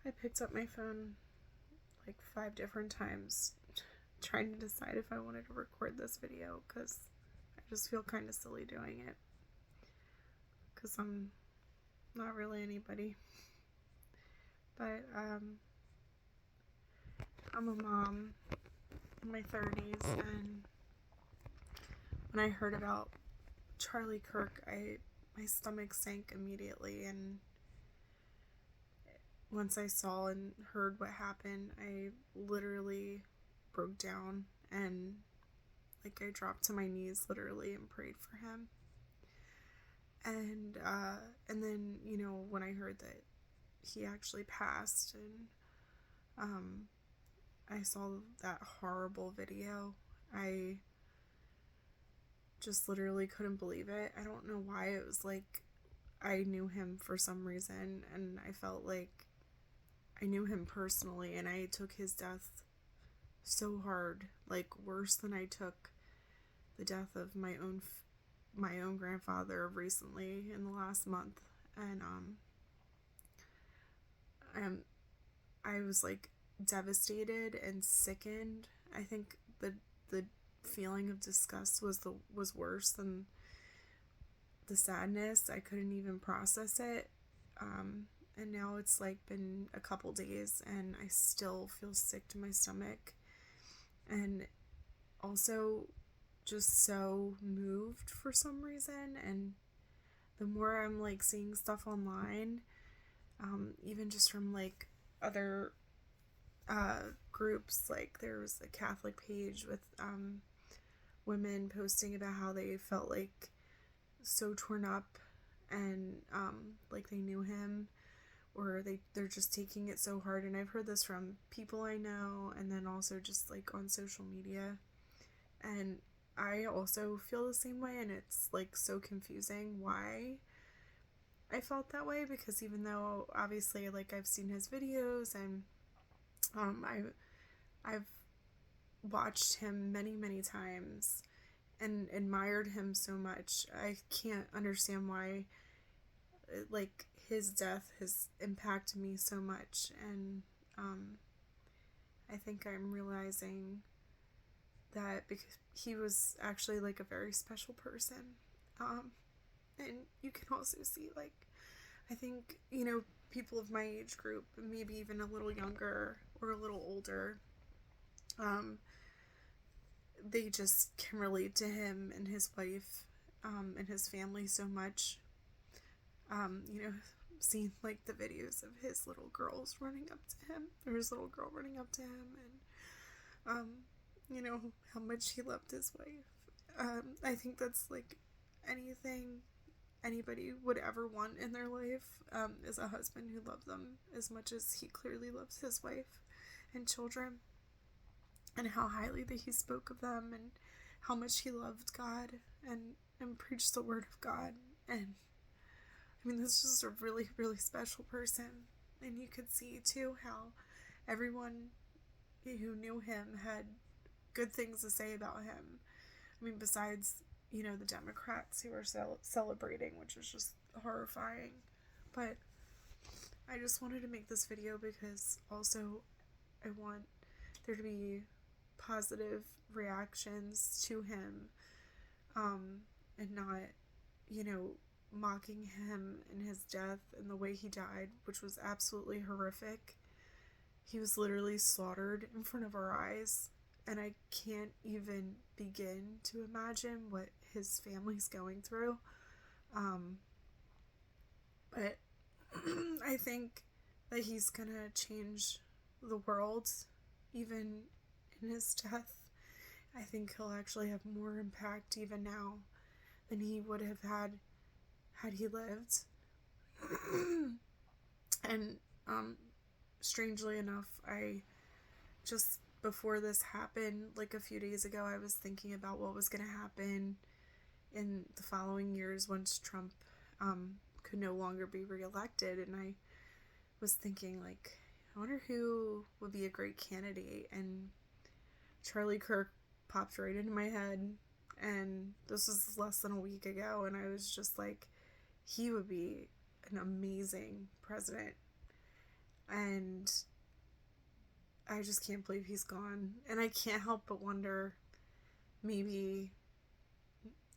I picked up my phone like 5 different times trying to decide if I wanted to record this video because I just feel kind of silly doing it because I'm not really anybody. But I'm a mom in my 30s, and when I heard about Charlie Kirk, my stomach sank immediately, and once I saw and heard what happened, I literally broke down, and I dropped to my knees literally and prayed for him. And then, when I heard that he actually passed, and I saw that horrible video, I just literally couldn't believe it. I don't know why. It was like I knew him for some reason, and I felt like I knew him personally, and I took his death so hard, like worse than I took the death of my own grandfather recently in the last month. And I was like devastated and sickened. I think the feeling of disgust was worse than the sadness. I couldn't even process it. And now it's like been a couple days and I still feel sick to my stomach, and also just so moved for some reason. And the more I'm like seeing stuff online, even just from like other groups, like there was a Catholic page with women posting about how they felt like so torn up, and like they knew him, or they're just taking it so hard. And I've heard this from people I know, and then also just like on social media, and I also feel the same way. And it's like so confusing why I felt that way, because even though obviously like I've seen his videos, and I've watched him many times and admired him so much, I can't understand why like his death has impacted me so much. And I think I'm realizing that because he was actually like a very special person. And you can also see, like, I think, people of my age group, maybe even a little younger or a little older, they just can relate to him and his wife, and his family so much. Seeing like the videos of his little girls running up to him, or his little girl running up to him, and how much he loved his wife. I think that's like anything anybody would ever want in their life, is a husband who loved them as much as he clearly loves his wife and children, and how highly that he spoke of them, and how much he loved God, and preached the word of God. And I mean, this is just a really, really special person. And you could see too how everyone who knew him had good things to say about him. I mean, besides, the Democrats who are celebrating, which is just horrifying. But I just wanted to make this video because also I want there to be positive reactions to him, and not, mocking him and his death and the way he died, which was absolutely horrific. He was literally slaughtered in front of our eyes, and I can't even begin to imagine what his family's going through. But I think that he's gonna change the world, even in his death. I think he'll actually have more impact even now than he would have had he lived. And strangely enough, I just before this happened, like a few days ago, I was thinking about what was going to happen in the following years once Trump could no longer be reelected. And I was thinking, like, I wonder who would be a great candidate. And Charlie Kirk popped right into my head. And this was less than a week ago, and I was just like, he would be an amazing president. And I just can't believe he's gone. And I can't help but wonder, maybe,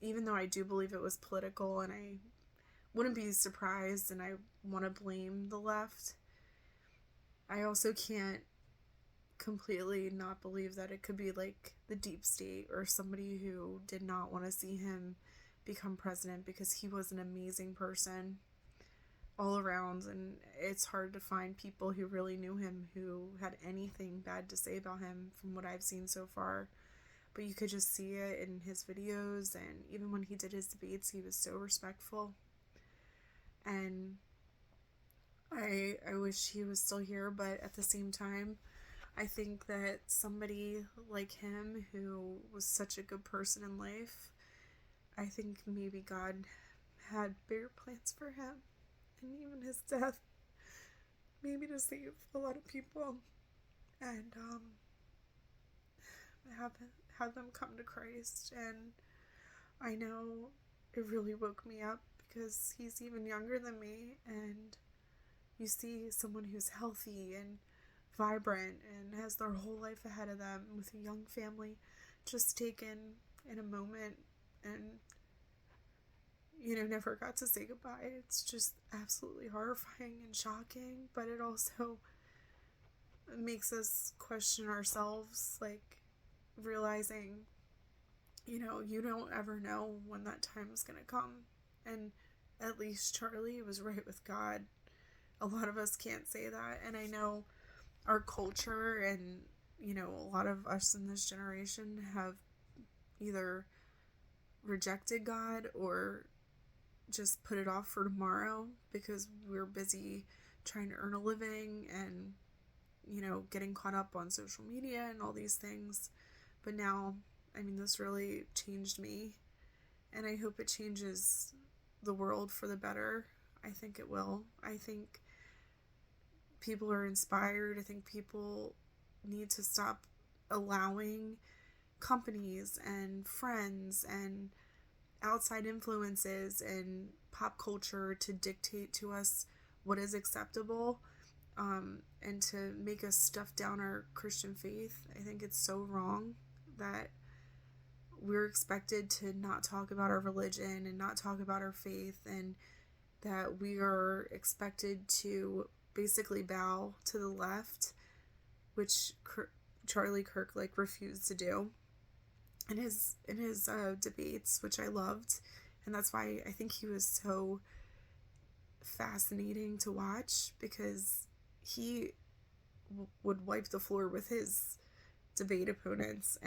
even though I do believe it was political, and I wouldn't be surprised and I want to blame the left, I also can't completely not believe that it could be like the deep state or somebody who did not want to see him become president, because he was an amazing person all around, and it's hard to find people who really knew him who had anything bad to say about him from what I've seen so far. But you could just see it in his videos, and even when he did his debates, he was so respectful. And I wish he was still here, but at the same time, I think that somebody like him, who was such a good person in life, I think maybe God had bigger plans for him, and even his death, maybe to save a lot of people, and have have them come to Christ. And I know it really woke me up, because he's even younger than me, and you see someone who's healthy and vibrant and has their whole life ahead of them with a young family just taken in a moment, and never got to say goodbye. It's just absolutely horrifying and shocking, but it also makes us question ourselves, like realizing, you don't ever know when that time is going to come. And at least Charlie was right with God. A lot of us can't say that. And I know our culture and, a lot of us in this generation have either rejected God or just put it off for tomorrow because we're busy trying to earn a living and, getting caught up on social media and all these things. But now, this really changed me, and I hope it changes the world for the better. I think it will. I think people are inspired. I think people need to stop allowing companies and friends and outside influences and pop culture to dictate to us what is acceptable, and to make us stuff down our Christian faith. I think it's so wrong that we're expected to not talk about our religion and not talk about our faith, and that we are expected to basically bow to the left, which Charlie Kirk refused to do in his debates, which I loved. And that's why I think he was so fascinating to watch, because he would wipe the floor with his debate opponents,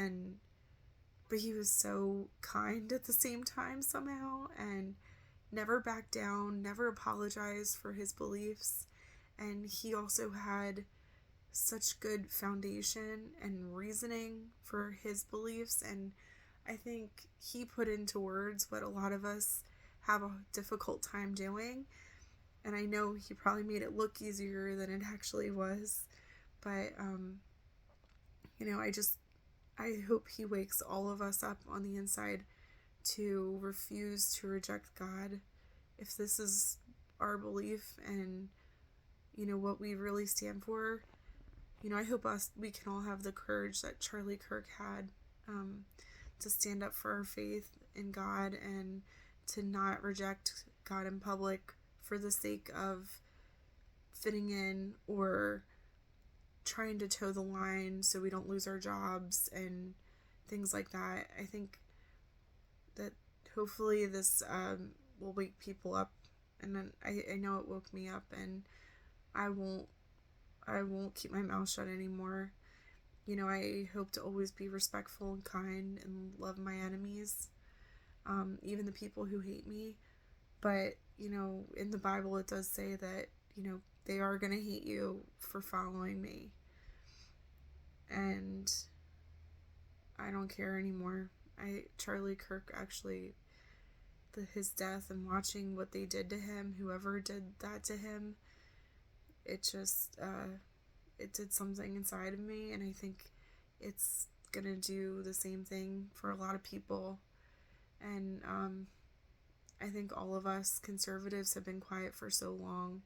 but he was so kind at the same time somehow, and never backed down, never apologized for his beliefs. And he also had such good foundation and reasoning for his beliefs, and I think he put into words what a lot of us have a difficult time doing. And I know he probably made it look easier than it actually was, but I hope he wakes all of us up on the inside to refuse to reject God if this is our belief and what we really stand for. I hope we can all have the courage that Charlie Kirk had, to stand up for our faith in God and to not reject God in public for the sake of fitting in or trying to toe the line so we don't lose our jobs and things like that. I think that hopefully this will wake people up, and then I know it woke me up, and I won't keep my mouth shut anymore. I hope to always be respectful and kind and love my enemies, even the people who hate me. But, in the Bible it does say that, they are going to hate you for following me. And I don't care anymore. Charlie Kirk actually, his death and watching what they did to him, whoever did that to him, it just, it did something inside of me, and I think it's gonna do the same thing for a lot of people. And I think all of us conservatives have been quiet for so long,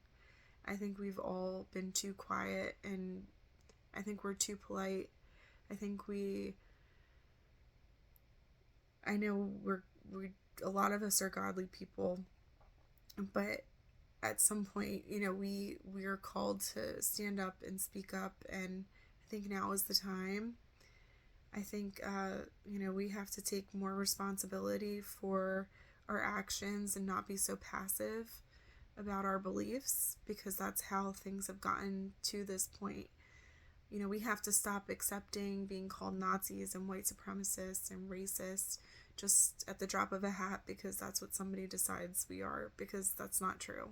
I think we've all been too quiet, and I think we're too polite. I think I know we a lot of us are godly people, but at some point, we are called to stand up and speak up, and I think now is the time. I think, we have to take more responsibility for our actions and not be so passive about our beliefs, because that's how things have gotten to this point. We have to stop accepting being called Nazis and white supremacists and racists just at the drop of a hat because that's what somebody decides we are, because that's not true.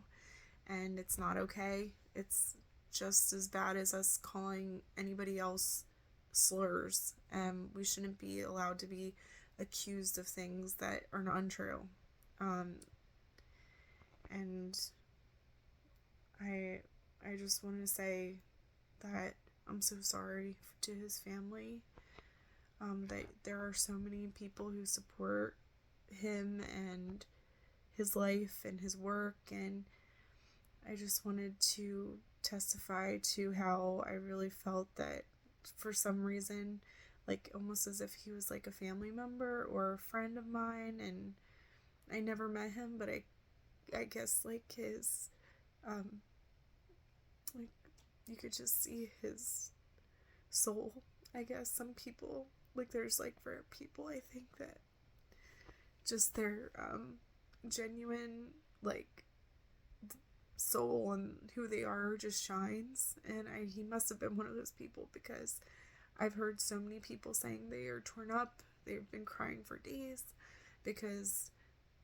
And it's not okay. It's just as bad as us calling anybody else slurs. We shouldn't be allowed to be accused of things that are not untrue. And I just want to say that I'm so sorry to his family. That there are so many people who support him and his life and his work, and I just wanted to testify to how I really felt that for some reason, like almost as if he was like a family member or a friend of mine, and I never met him, but I guess like his like you could just see his soul. I guess some people, like there's like rare people, I think, that just their genuine like soul and who they are just shines, and he must have been one of those people, because I've heard so many people saying they are torn up, they've been crying for days because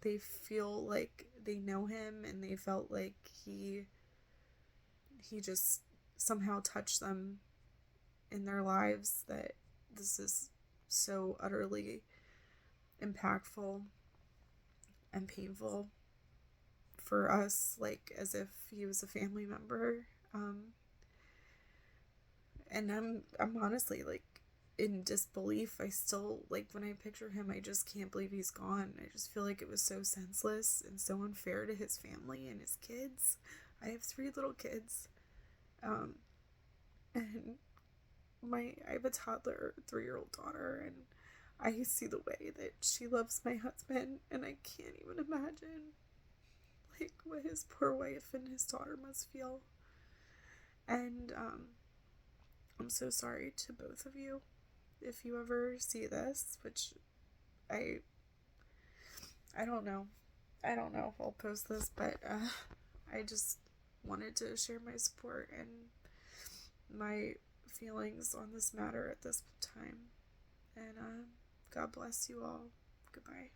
they feel like they know him and they felt like he just somehow touched them in their lives, that this is so utterly impactful and painful for us, like as if he was a family member. And I'm honestly like in disbelief. I still, like, when I picture him, I just can't believe he's gone. I just feel like it was so senseless and so unfair to his family and his kids. I have 3 little kids. And I have a toddler 3-year-old daughter, and I see the way that she loves my husband, and I can't even imagine like what his poor wife and his daughter must feel. And I'm so sorry to both of you if you ever see this, which I don't know. I don't know if I'll post this, but I just wanted to share my support and my feelings on this matter at this time. And God bless you all. Goodbye.